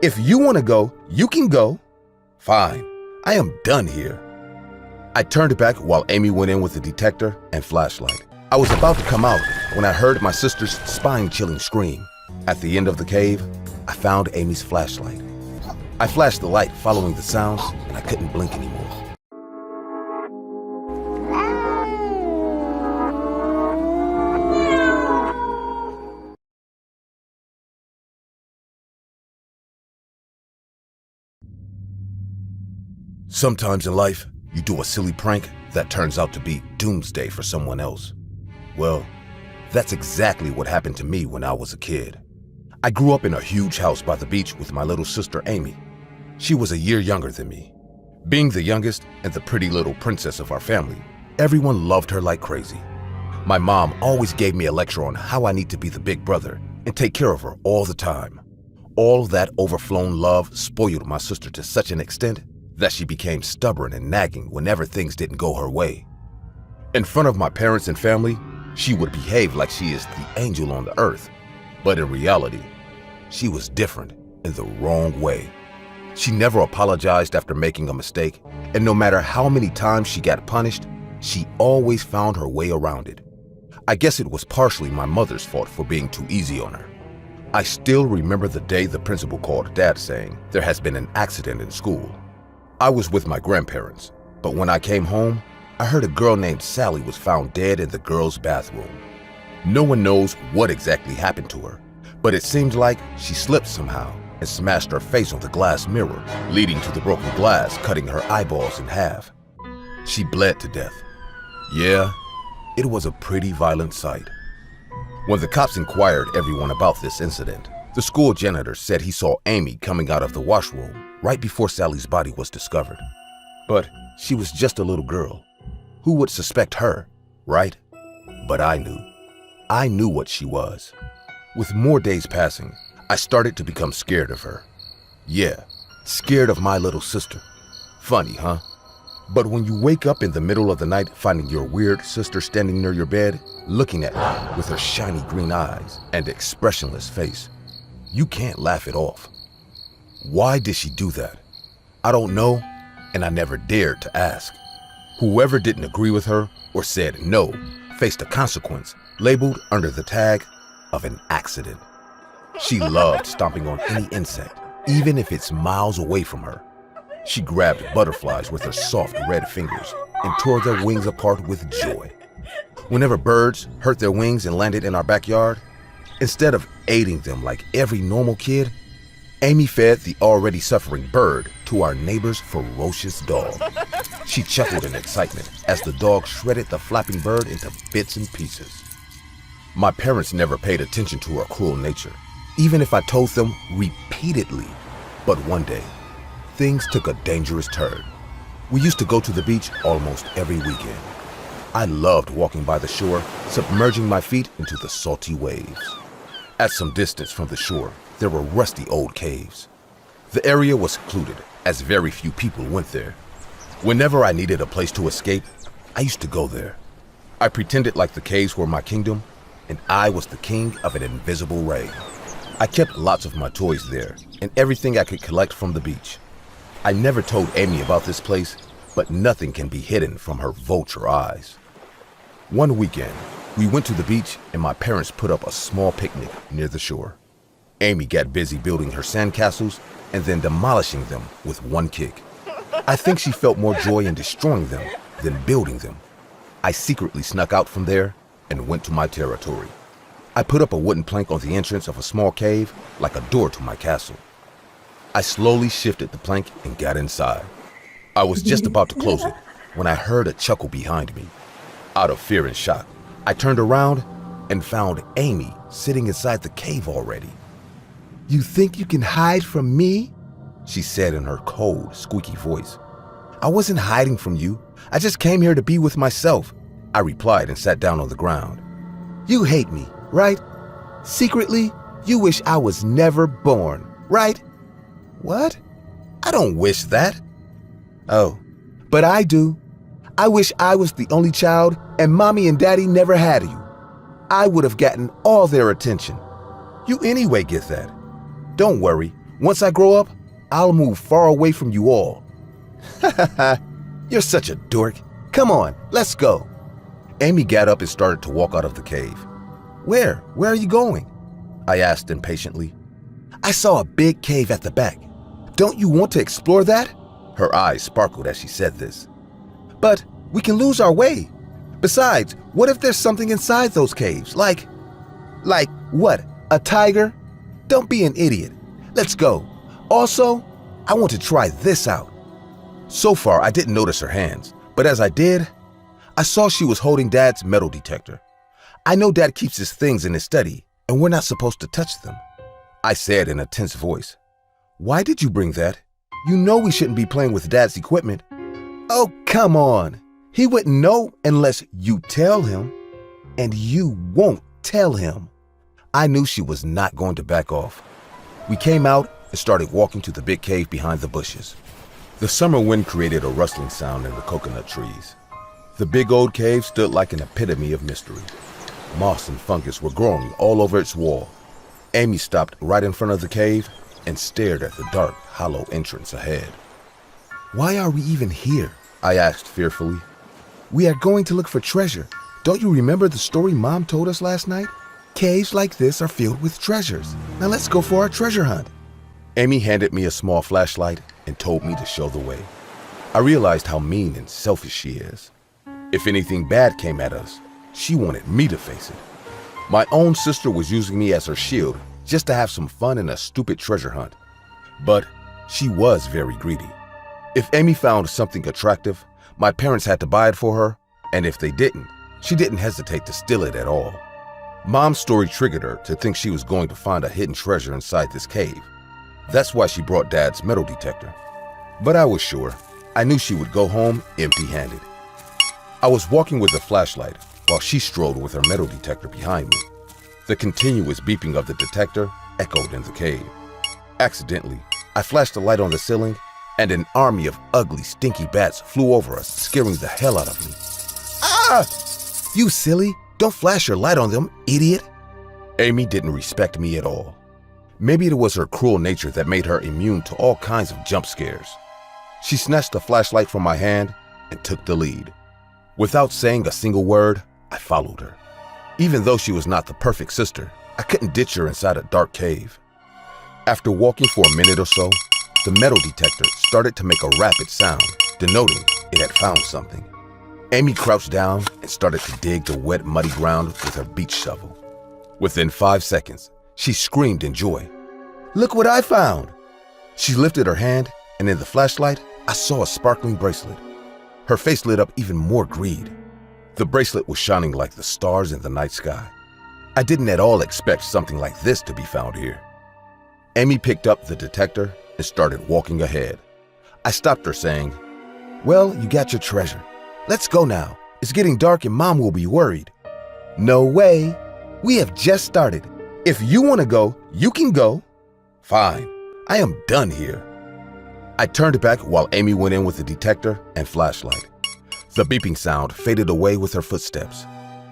If you want to go, you can go. Fine, I am done here. I turned back while Amy went in with the detector and flashlight. I was about to come out when I heard my sister's spine-chilling scream. At the end of the cave, I found Amy's flashlight. I flashed the light following the sounds, and I couldn't blink anymore. Sometimes in life, you do a silly prank that turns out to be doomsday for someone else. Well, that's exactly what happened to me when I was a kid. I grew up in a huge house by the beach with my little sister Amy. She was a year younger than me. Being the youngest and the pretty little princess of our family, everyone loved her like crazy. My mom always gave me a lecture on how I need to be the big brother and take care of her all the time. All that overflown love spoiled my sister to such an extent that she became stubborn and nagging whenever things didn't go her way. In front of my parents and family, she would behave like she is the angel on the earth. But in reality, she was different in the wrong way. She never apologized after making a mistake, and no matter how many times she got punished, she always found her way around it. I guess it was partially my mother's fault for being too easy on her. I still remember the day the principal called Dad saying there has been an accident in school. I was with my grandparents, but when I came home, I heard a girl named Sally was found dead in the girls' bathroom. No one knows what exactly happened to her, but it seemed like she slipped somehow and smashed her face on the glass mirror, leading to the broken glass cutting her eyeballs in half. She bled to death. Yeah, it was a pretty violent sight. When the cops inquired everyone about this incident, the school janitor said he saw Amy coming out of the washroom right before Sally's body was discovered. But she was just a little girl. Who would suspect her, right? But I knew. I knew what she was. With more days passing, I started to become scared of her. Yeah, scared of my little sister. Funny, huh? But when you wake up in the middle of the night finding your weird sister standing near your bed, looking at you with her shiny green eyes and expressionless face, you can't laugh it off. Why did she do that? I don't know, and I never dared to ask. Whoever didn't agree with her or said no faced a consequence labeled under the tag of an accident. She loved stomping on any insect, even if it's miles away from her. She grabbed butterflies with her soft red fingers and tore their wings apart with joy. Whenever birds hurt their wings and landed in our backyard, instead of aiding them like every normal kid, Amy fed the already suffering bird to our neighbor's ferocious dog. She chuckled in excitement as the dog shredded the flapping bird into bits and pieces. My parents never paid attention to her cruel nature, even if I told them repeatedly. But one day, things took a dangerous turn. We used to go to the beach almost every weekend. I loved walking by the shore, submerging my feet into the salty waves. At some distance from the shore, there were rusty old caves. The area was secluded, as very few people went there. Whenever I needed a place to escape, I used to go there. I pretended like the caves were my kingdom, and I was the king of an invisible ray. I kept lots of my toys there, and everything I could collect from the beach. I never told Amy about this place, but nothing can be hidden from her vulture eyes. One weekend, we went to the beach and my parents put up a small picnic near the shore. Amy got busy building her sandcastles and then demolishing them with one kick. I think she felt more joy in destroying them than building them. I secretly snuck out from there and went to my territory. I put up a wooden plank on the entrance of a small cave like a door to my castle. I slowly shifted the plank and got inside. I was just about to close it when I heard a chuckle behind me. Out of fear and shock, I turned around and found Amy sitting inside the cave already. "You think you can hide from me?" she said in her cold, squeaky voice. "I wasn't hiding from you. I just came here to be with myself," I replied and sat down on the ground. "You hate me, right? Secretly, you wish I was never born, right?" "What? I don't wish that." "Oh, but I do. I wish I was the only child and mommy and daddy never had you. I would have gotten all their attention. You anyway get that. Don't worry, Once I grow up, I'll move far away from you all. You're such a dork. Come on, let's go. Amy got up and started to walk out of the cave. Where are you going? I asked impatiently. I saw a big cave at the back. Don't you want to explore that? Her eyes sparkled as she said this. But we can lose our way. Besides, what if there's something inside those caves? Like what? A tiger? Don't be an idiot. Let's go. Also, I want to try this out. So far, I didn't notice her hands, but as I did, I saw she was holding Dad's metal detector. I know Dad keeps his things in his study, and we're not supposed to touch them. I said in a tense voice, Why did you bring that? You know we shouldn't be playing with Dad's equipment. Oh, come on. He wouldn't know unless you tell him, and you won't tell him. I knew she was not going to back off. We came out and started walking to the big cave behind the bushes. The summer wind created a rustling sound in the coconut trees. The big old cave stood like an epitome of mystery. Moss and fungus were growing all over its wall. Amy stopped right in front of the cave and stared at the dark, hollow entrance ahead. Why are we even here? I asked fearfully. We are going to look for treasure. Don't you remember the story Mom told us last night? Caves like this are filled with treasures. Now let's go for our treasure hunt. Amy handed me a small flashlight and told me to show the way. I realized how mean and selfish she is. If anything bad came at us, she wanted me to face it. My own sister was using me as her shield just to have some fun in a stupid treasure hunt. But she was very greedy. If Amy found something attractive, my parents had to buy it for her, and if they didn't, she didn't hesitate to steal it at all. Mom's story triggered her to think she was going to find a hidden treasure inside this cave. That's why she brought Dad's metal detector. But I was sure. I knew she would go home empty-handed. I was walking with a flashlight while she strolled with her metal detector behind me. The continuous beeping of the detector echoed in the cave. Accidentally, I flashed a light on the ceiling, and an army of ugly, stinky bats flew over us, scaring the hell out of me. Ah! You silly! Don't flash your light on them, idiot! Amy didn't respect me at all. Maybe it was her cruel nature that made her immune to all kinds of jump scares. She snatched the flashlight from my hand and took the lead. Without saying a single word, I followed her. Even though she was not the perfect sister, I couldn't ditch her inside a dark cave. After walking for a minute or so, the metal detector started to make a rapid sound, denoting it had found something. Amy crouched down and started to dig the wet, muddy ground with her beach shovel. Within 5 seconds, she screamed in joy. Look what I found! She lifted her hand, and in the flashlight, I saw a sparkling bracelet. Her face lit up even more greed. The bracelet was shining like the stars in the night sky. I didn't at all expect something like this to be found here. Amy picked up the detector and started walking ahead. I stopped her saying, Well, you got your treasure. Let's go now. It's getting dark and Mom will be worried. No way. We have just started. If you want to go, you can go. Fine. I am done here. I turned back while Amy went in with the detector and flashlight. The beeping sound faded away with her footsteps.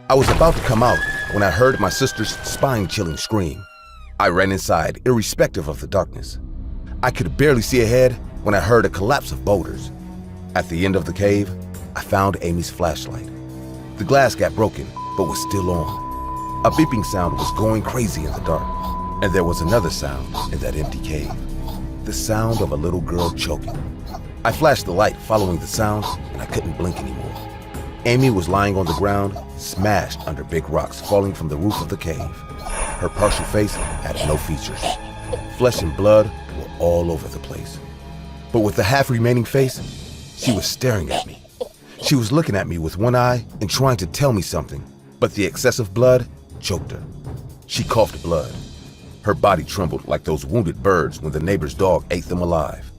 I was about to come out when I heard my sister's spine-chilling scream. I ran inside, irrespective of the darkness. I could barely see ahead when I heard a collapse of boulders. At the end of the cave, I found Amy's flashlight. The glass got broken, but was still on. A beeping sound was going crazy in the dark, and there was another sound in that empty cave. The sound of a little girl choking. I flashed the light following the sound, and I couldn't blink anymore. Amy was lying on the ground, smashed under big rocks falling from the roof of the cave. Her partial face had no features. Flesh and blood were all over the place. But with the half-remaining face, she was staring at me. She was looking at me with one eye and trying to tell me something, but the excessive blood choked her. She coughed blood. Her body trembled like those wounded birds when the neighbor's dog ate them alive.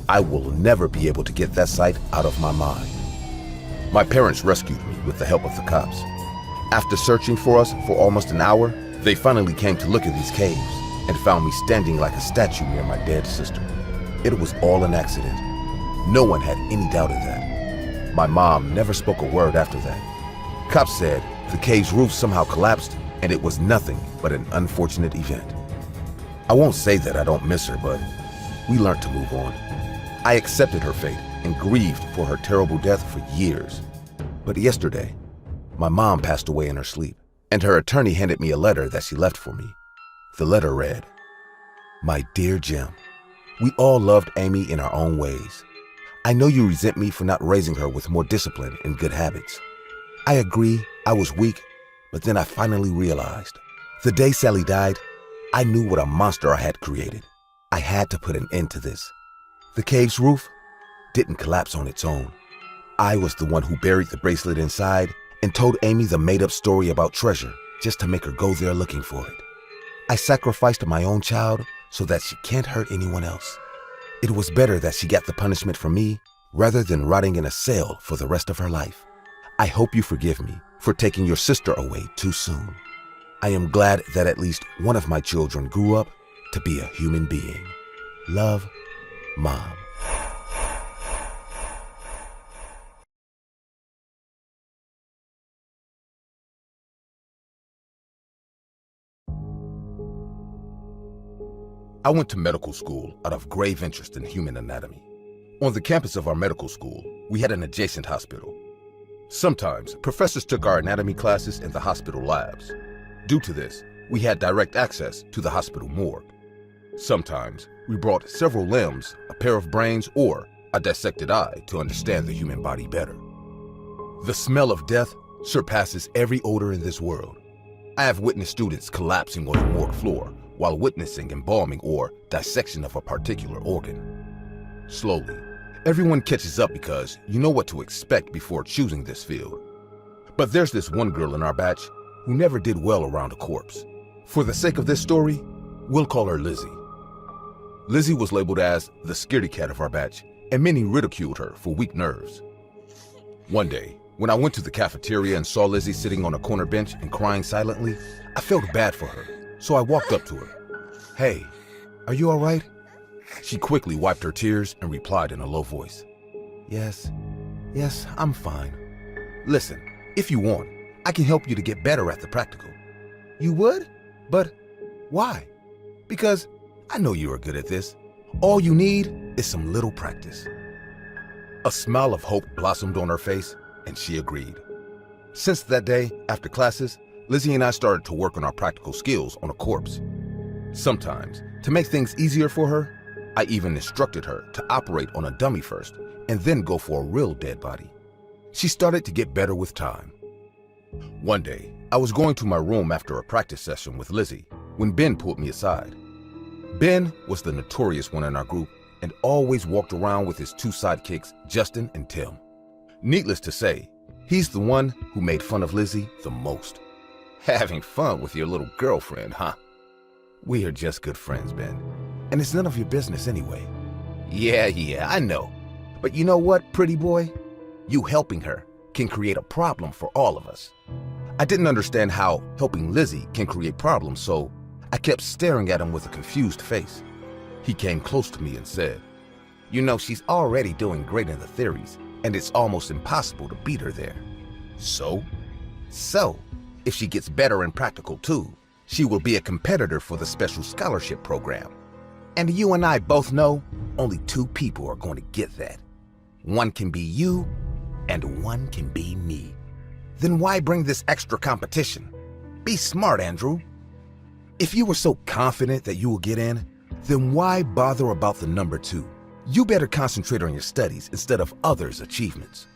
I will never be able to get that sight out of my mind. My parents rescued me with the help of the cops. After searching for us for almost an hour, they finally came to look at these caves and found me standing like a statue near my dead sister. It was all an accident. No one had any doubt of that. My mom never spoke a word after that. Cops said the cave's roof somehow collapsed and it was nothing but an unfortunate event. I won't say that I don't miss her, but we learned to move on. I accepted her fate and grieved for her terrible death for years. But yesterday, my mom passed away in her sleep, and her attorney handed me a letter that she left for me. The letter read, "My dear Jim, we all loved Amy in our own ways. I know you resent me for not raising her with more discipline and good habits. I agree I was weak, but then I finally realized. The day Sally died, I knew what a monster I had created. I had to put an end to this. The cave's roof didn't collapse on its own. I was the one who buried the bracelet inside and told Amy the made-up story about treasure just to make her go there looking for it. I sacrificed my own child so that she can't hurt anyone else. It was better that she got the punishment from me rather than rotting in a cell for the rest of her life. I hope you forgive me for taking your sister away too soon. I am glad that at least one of my children grew up to be a human being. Love, Mom." I went to medical school out of grave interest in human anatomy. On the campus of our medical school, we had an adjacent hospital. Sometimes, professors took our anatomy classes in the hospital labs. Due to this, we had direct access to the hospital morgue. Sometimes, we brought several limbs, a pair of brains, or a dissected eye to understand the human body better. The smell of death surpasses every odor in this world. I have witnessed students collapsing on the morgue floor while witnessing embalming or dissection of a particular organ. Slowly, everyone catches up because you know what to expect before choosing this field. But there's this one girl in our batch who never did well around a corpse. For the sake of this story, we'll call her Lizzie. Lizzie was labeled as the scaredy cat of our batch, and many ridiculed her for weak nerves. One day, when I went to the cafeteria and saw Lizzie sitting on a corner bench and crying silently, I felt bad for her, so I walked up to her. "Hey, are you all right?" She quickly wiped her tears and replied in a low voice, Yes, I'm fine. Listen, if you want, I can help you to get better at the practical." "You would? But why?" "Because I know you are good at this. All you need is some little practice." A smile of hope blossomed on her face, and she agreed. Since that day, after classes, Lizzie and I started to work on our practical skills on a corpse. Sometimes, to make things easier for her, I even instructed her to operate on a dummy first and then go for a real dead body. She started to get better with time. One day, I was going to my room after a practice session with Lizzie when Ben pulled me aside. Ben was the notorious one in our group and always walked around with his two sidekicks, Justin and Tim. Needless to say, he's the one who made fun of Lizzie the most. "Having fun with your little girlfriend, huh?" "We are just good friends, Ben. And it's none of your business anyway." Yeah, I know. But you know what, pretty boy? You helping her can create a problem for all of us. I didn't understand how helping Lizzie can create problems, so I kept staring at him with a confused face. He came close to me and said, "You know, she's already doing great in the theories, and it's almost impossible to beat her there." So, if she gets better in practical too, she will be a competitor for the special scholarship program. And you and I both know only two people are going to get that. One can be you, and one can be me. Then why bring this extra competition? Be smart, Andrew. If you were so confident that you will get in, then why bother about the number 2? You better concentrate on your studies instead of others' achievements.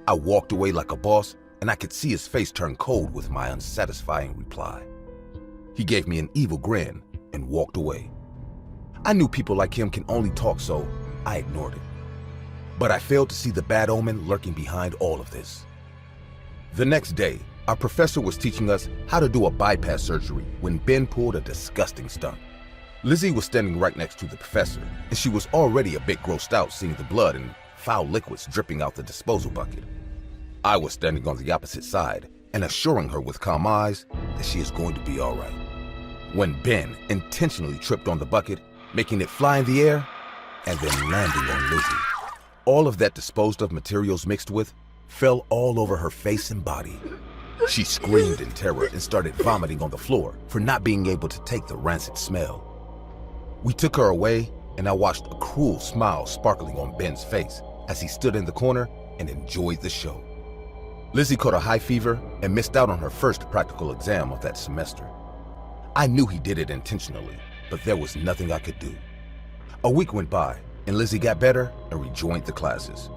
I walked away like a boss, and I could see his face turn cold with my unsatisfying reply. He gave me an evil grin and walked away. I knew people like him can only talk, so I ignored it. But I failed to see the bad omen lurking behind all of this. The next day, our professor was teaching us how to do a bypass surgery when Ben pulled a disgusting stunt. Lizzie was standing right next to the professor, and she was already a bit grossed out seeing the blood and foul liquids dripping out the disposal bucket. I was standing on the opposite side and assuring her with calm eyes that she is going to be all right. When Ben intentionally tripped on the bucket, making it fly in the air, and then landing on Lizzie. All of that disposed of materials mixed with fell all over her face and body. She screamed in terror and started vomiting on the floor for not being able to take the rancid smell. We took her away, and I watched a cruel smile sparkling on Ben's face as he stood in the corner and enjoyed the show. Lizzie caught a high fever and missed out on her first practical exam of that semester. I knew he did it intentionally, but there was nothing I could do. A week went by, and Lizzie got better and rejoined the classes.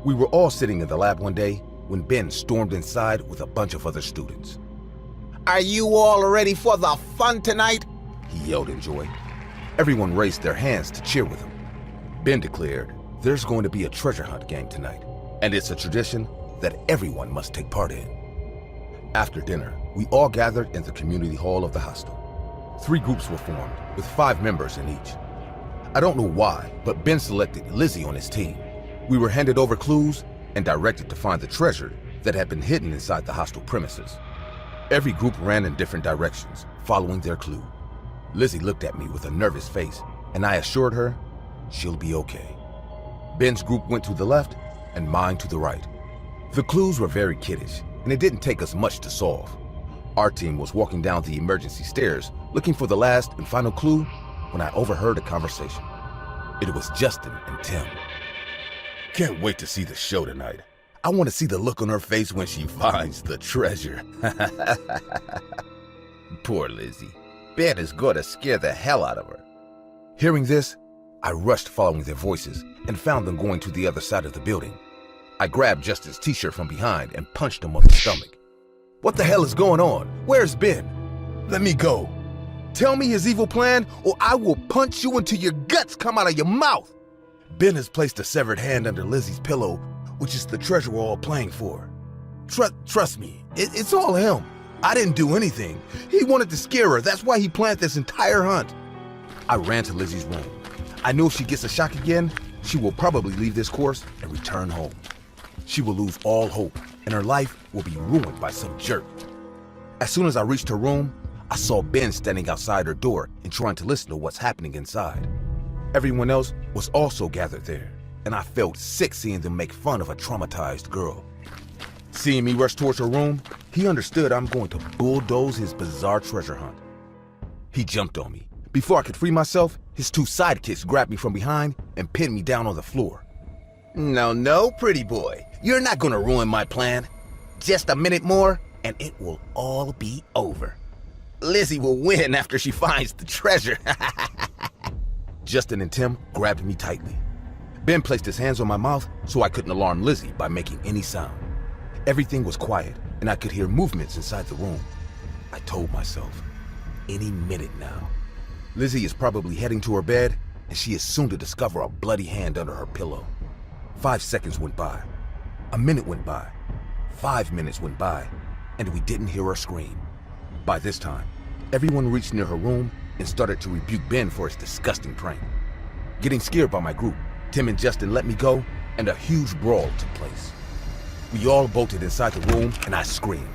We were all sitting in the lab one day when Ben stormed inside with a bunch of other students. Are you all ready for the fun tonight? He yelled in joy. Everyone raised their hands to cheer with him. Ben declared, there's going to be a treasure hunt game tonight, and it's a tradition that everyone must take part in. After dinner, we all gathered in the community hall of the hostel. 3 groups were formed, with 5 members in each. I don't know why, but Ben selected Lizzie on his team. We were handed over clues and directed to find the treasure that had been hidden inside the hostel premises. Every group ran in different directions, following their clue. Lizzie looked at me with a nervous face, and I assured her she'll be okay. Ben's group went to the left, and mine to the right. The clues were very kiddish, and it didn't take us much to solve. Our team was walking down the emergency stairs, looking for the last and final clue, when I overheard a conversation. It was Justin and Tim. Can't wait to see the show tonight. I want to see the look on her face when she finds the treasure. Poor Lizzie. Ben is going to scare the hell out of her. Hearing this, I rushed following their voices and found them going to the other side of the building. I grabbed Justin's t-shirt from behind and punched him on the stomach. What the hell is going on? Where's Ben? Let me go. Tell me his evil plan, or I will punch you until your guts come out of your mouth. Ben has placed a severed hand under Lizzie's pillow, which is the treasure we're all playing for. Trust me, it's all him. I didn't do anything. He wanted to scare her. That's why he planned this entire hunt. I ran to Lizzie's room. I knew if she gets a shock again, she will probably leave this course and return home. She will lose all hope, and her life will be ruined by some jerk. As soon as I reached her room, I saw Ben standing outside her door and trying to listen to what's happening inside. Everyone else was also gathered there, and I felt sick seeing them make fun of a traumatized girl. Seeing me rush towards her room, he understood I'm going to bulldoze his bizarre treasure hunt. He jumped on me. Before I could free myself, his 2 sidekicks grabbed me from behind and pinned me down on the floor. No, pretty boy. You're not gonna ruin my plan. Just a minute more, and it will all be over. Lizzie will win after she finds the treasure. Justin and Tim grabbed me tightly. Ben placed his hands on my mouth so I couldn't alarm Lizzie by making any sound. Everything was quiet, and I could hear movements inside the room. I told myself, any minute now. Lizzie is probably heading to her bed, and she is soon to discover a bloody hand under her pillow. 5 seconds went by. A minute went by. 5 minutes went by, and we didn't hear her scream. By this time, everyone reached near her room and started to rebuke Ben for his disgusting prank. Getting scared by my group, Tim and Justin let me go, and a huge brawl took place. We all bolted inside the room, and I screamed,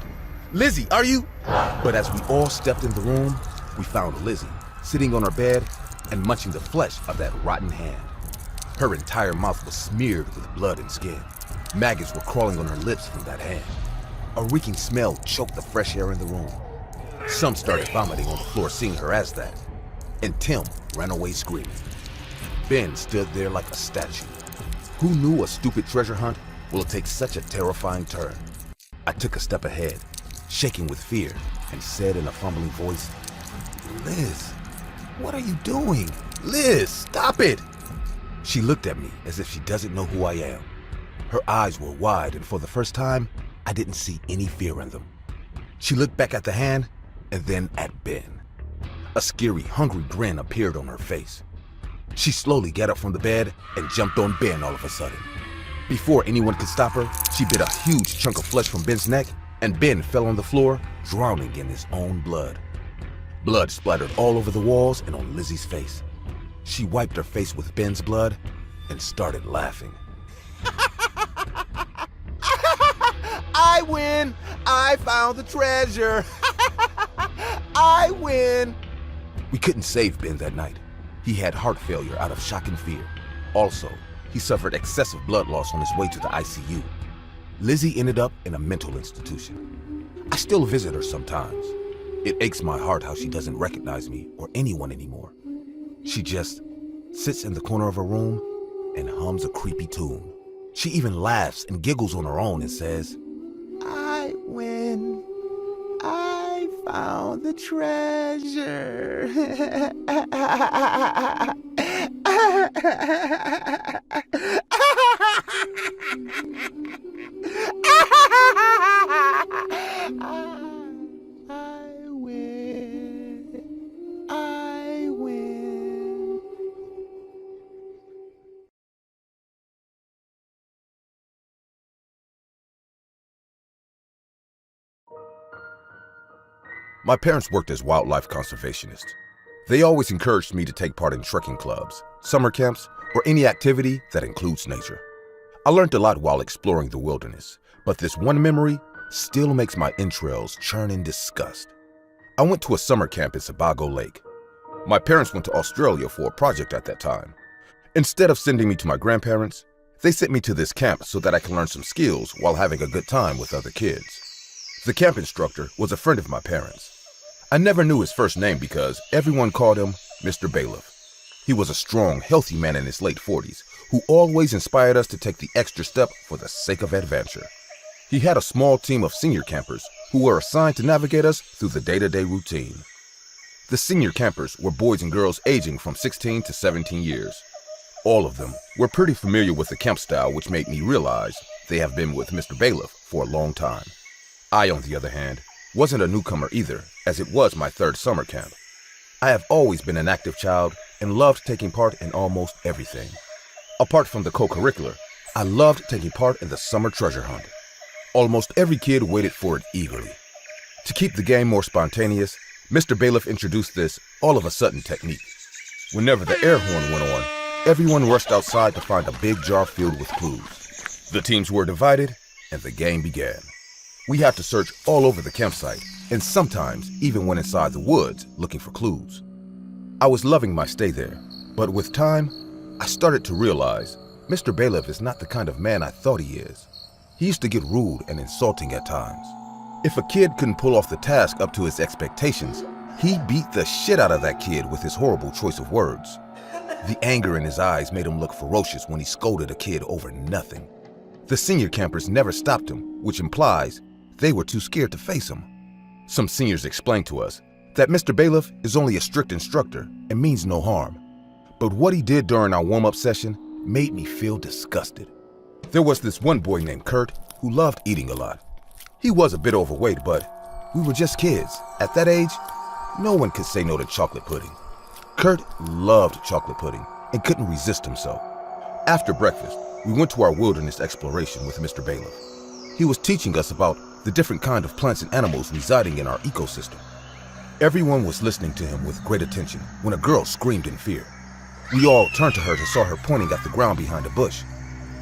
"Lizzie, are you?" But as we all stepped in the room, we found Lizzie sitting on her bed and munching the flesh of that rotten hand. Her entire mouth was smeared with blood and skin. Maggots were crawling on her lips from that hand. A reeking smell choked the fresh air in the room. Some started vomiting on the floor seeing her as that, and Tim ran away screaming. Ben stood there like a statue. Who knew a stupid treasure hunt will take such a terrifying turn? I took a step ahead, shaking with fear, and said in a fumbling voice, "Liz, what are you doing? Liz, stop it!" She looked at me as if she doesn't know who I am. Her eyes were wide, and for the first time, I didn't see any fear in them. She looked back at the hand, and then at Ben. A scary, hungry grin appeared on her face. She slowly got up from the bed and jumped on Ben all of a sudden. Before anyone could stop her, she bit a huge chunk of flesh from Ben's neck, and Ben fell on the floor, drowning in his own blood. Blood splattered all over the walls and on Lizzie's face. She wiped her face with Ben's blood and started laughing. "I win! I found the treasure! I win!" We couldn't save Ben that night. He had heart failure out of shock and fear. Also, he suffered excessive blood loss on his way to the ICU. Lizzie ended up in a mental institution. I still visit her sometimes. It aches my heart how she doesn't recognize me or anyone anymore. She just sits in the corner of her room and hums a creepy tune. She even laughs and giggles on her own and says, I win. I found the treasure. I win. I win. My parents worked as wildlife conservationists. They always encouraged me to take part in trekking clubs, summer camps, or any activity that includes nature. I learned a lot while exploring the wilderness, but this one memory still makes my entrails churn in disgust. I went to a summer camp in Sebago Lake. My parents went to Australia for a project at that time. Instead of sending me to my grandparents, they sent me to this camp so that I can learn some skills while having a good time with other kids. The camp instructor was a friend of my parents. I never knew his first name because everyone called him Mr. Bailiff. He was a strong, healthy man in his late 40s who always inspired us to take the extra step for the sake of adventure. He had a small team of senior campers who were assigned to navigate us through the day-to-day routine. The senior campers were boys and girls aging from 16 to 17 years. All of them were pretty familiar with the camp style, which made me realize they have been with Mr. Bailiff for a long time. I, on the other hand, wasn't a newcomer either, as it was my third summer camp. I have always been an active child and loved taking part in almost everything. Apart from the co-curricular, I loved taking part in the summer treasure hunt. Almost every kid waited for it eagerly. To keep the game more spontaneous, Mr. Bailiff introduced this all-of-a-sudden technique. Whenever the air horn went on, everyone rushed outside to find a big jar filled with clues. The teams were divided, and the game began. We had to search all over the campsite, and sometimes even went inside the woods looking for clues. I was loving my stay there, but with time, I started to realize Mr. Bailiff is not the kind of man I thought he is. He used to get rude and insulting at times. If a kid couldn't pull off the task up to his expectations, he beat the shit out of that kid with his horrible choice of words. The anger in his eyes made him look ferocious when he scolded a kid over nothing. The senior campers never stopped him, which implies they were too scared to face him. Some seniors explained to us that Mr. Bailiff is only a strict instructor and means no harm. But what he did during our warm-up session made me feel disgusted. There was this one boy named Kurt who loved eating a lot. He was a bit overweight, but we were just kids. At that age, no one could say no to chocolate pudding. Kurt loved chocolate pudding and couldn't resist himself. After breakfast, we went to our wilderness exploration with Mr. Bailiff. He was teaching us about the different kind of plants and animals residing in our ecosystem. Everyone was listening to him with great attention when a girl screamed in fear. We all turned to her and saw her pointing at the ground behind a bush.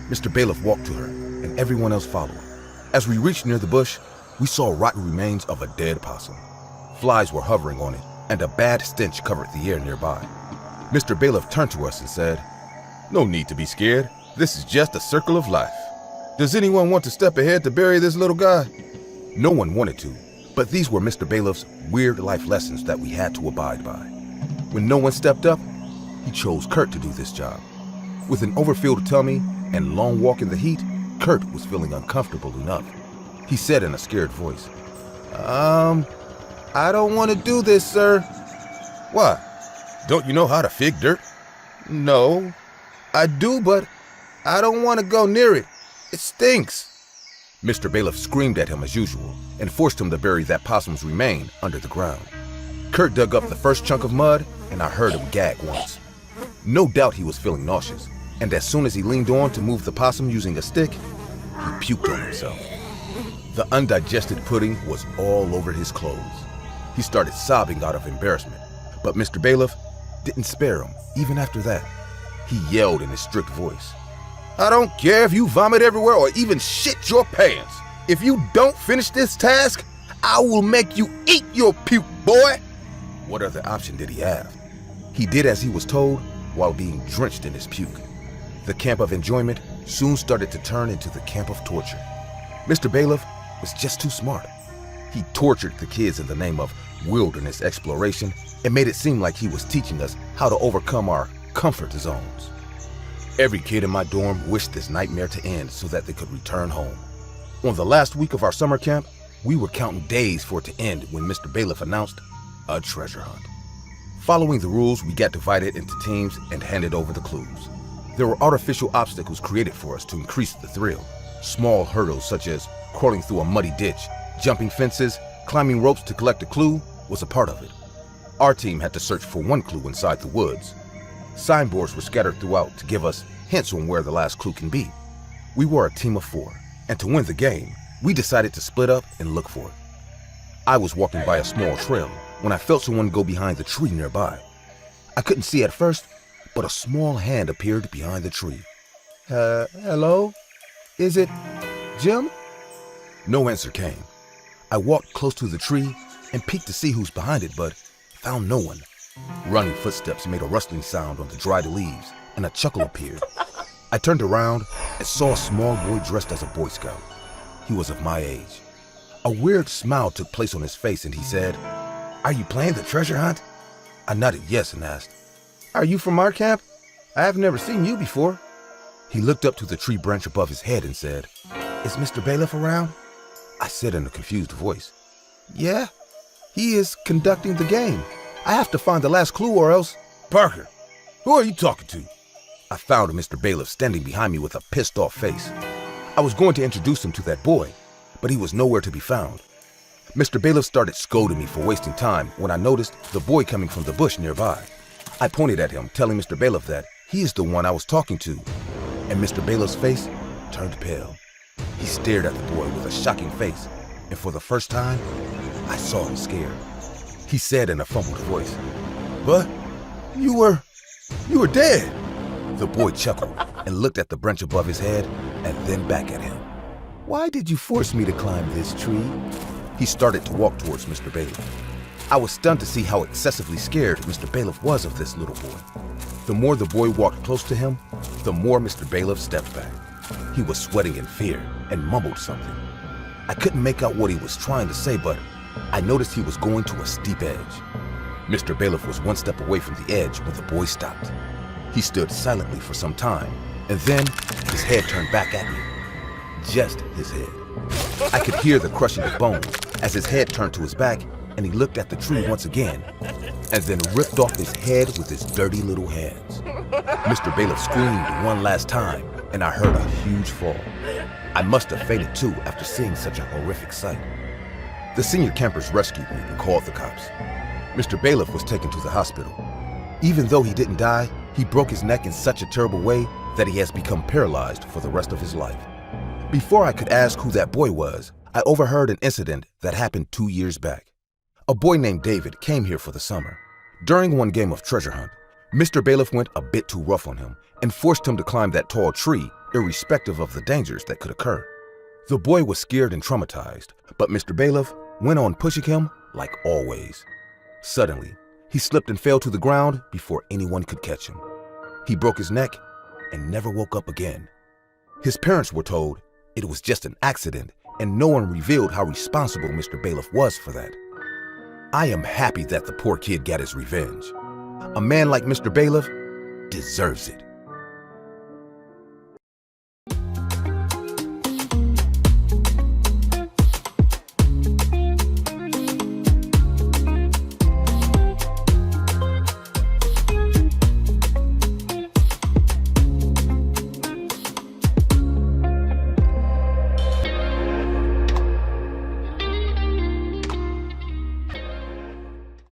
Mr. Bailiff walked to her, and everyone else followed. As we reached near the bush, we saw rotten remains of a dead possum. Flies were hovering on it, and a bad stench covered the air nearby. Mr. Bailiff turned to us and said, "No need to be scared. This is just a circle of life. Does anyone want to step ahead to bury this little guy?" No one wanted to, but these were Mr. Bailiff's weird life lessons that we had to abide by. When no one stepped up, he chose Kurt to do this job. With an overfilled tummy and long walk in the heat, Kurt was feeling uncomfortable enough. He said in a scared voice, I don't want to do this, sir." "Why? Don't you know how to fig dirt?" "No, I do, but I don't want to go near it. It stinks." Mr. Bailiff screamed at him as usual and forced him to bury that possum's remain under the ground. Kurt dug up the first chunk of mud, and I heard him gag once. No doubt he was feeling nauseous, and as soon as he leaned on to move the possum using a stick, he puked on himself. The undigested pudding was all over his clothes. He started sobbing out of embarrassment, but Mr. Bailiff didn't spare him even after that. He yelled in his strict voice, "I don't care if you vomit everywhere or even shit your pants. If you don't finish this task, I will make you eat your puke, boy." What other option did he have? He did as he was told while being drenched in his puke. The camp of enjoyment soon started to turn into the camp of torture. Mr. Bailiff was just too smart. He tortured the kids in the name of wilderness exploration It made it seem like he was teaching us how to overcome our comfort zones. Every kid in my dorm wished this nightmare to end so that they could return home. On the last week of our summer camp, we were counting days for it to end when Mr. Bailiff announced a treasure hunt. Following the rules, we got divided into teams and handed over the clues. There were artificial obstacles created for us to increase the thrill. Small hurdles such as crawling through a muddy ditch, jumping fences, climbing ropes to collect a clue was a part of it. Our team had to search for one clue inside the woods. Signboards were scattered throughout to give us hints on where the last clue can be. We were a team of 4, and to win the game, we decided to split up and look for it. I was walking by a small trail when I felt someone go behind the tree nearby. I couldn't see at first, but a small hand appeared behind the tree. Hello? Is it Jim? No answer came. I walked close to the tree and peeked to see who's behind it, but found no one. Running footsteps made a rustling sound on the dried leaves, and a chuckle appeared. I turned around and saw a small boy dressed as a Boy Scout. He was of my age. A weird smile took place on his face, and he said, "Are you playing the treasure hunt?" I nodded yes and asked, "Are you from our camp? I have never seen you before." He looked up to the tree branch above his head and said, "Is Mr. Bailiff around?" I said in a confused voice, "Yeah, he is conducting the game. I have to find the last clue or else..." "Parker, who are you talking to?" I found Mr. Bailiff standing behind me with a pissed-off face. I was going to introduce him to that boy, but he was nowhere to be found. Mr. Bailiff started scolding me for wasting time when I noticed the boy coming from the bush nearby. I pointed at him, telling Mr. Bailiff that he is the one I was talking to, and Mr. Bailiff's face turned pale. He stared at the boy with a shocking face, and for the first time, I saw him scared. He said in a fumbled voice, "But you were dead." The boy chuckled and looked at the branch above his head and then back at him. "Why did you force me to climb this tree?" He started to walk towards Mr. Bailiff. I was stunned to see how excessively scared Mr. Bailiff was of this little boy. The more the boy walked close to him, the more Mr. Bailiff stepped back. He was sweating in fear and mumbled something. I couldn't make out what he was trying to say, but I noticed he was going to a steep edge. Mr. Bailiff was one step away from the edge when the boy stopped. He stood silently for some time, and then his head turned back at me. Just his head. I could hear the crushing of bones as his head turned to his back, and he looked at the tree once again, and then ripped off his head with his dirty little hands. Mr. Bailiff screamed one last time, and I heard a huge fall. I must have fainted too after seeing such a horrific sight. The senior campers rescued me and called the cops. Mr. Bailiff was taken to the hospital. Even though he didn't die, he broke his neck in such a terrible way that he has become paralyzed for the rest of his life. Before I could ask who that boy was, I overheard an incident that happened 2 years back. A boy named David came here for the summer. During one game of treasure hunt, Mr. Bailiff went a bit too rough on him and forced him to climb that tall tree, irrespective of the dangers that could occur. The boy was scared and traumatized, but Mr. Bailiff went on pushing him like always. Suddenly, he slipped and fell to the ground before anyone could catch him. He broke his neck and never woke up again. His parents were told it was just an accident, and no one revealed how responsible Mr. Bailiff was for that. I am happy that the poor kid got his revenge. A man like Mr. Bailiff deserves it.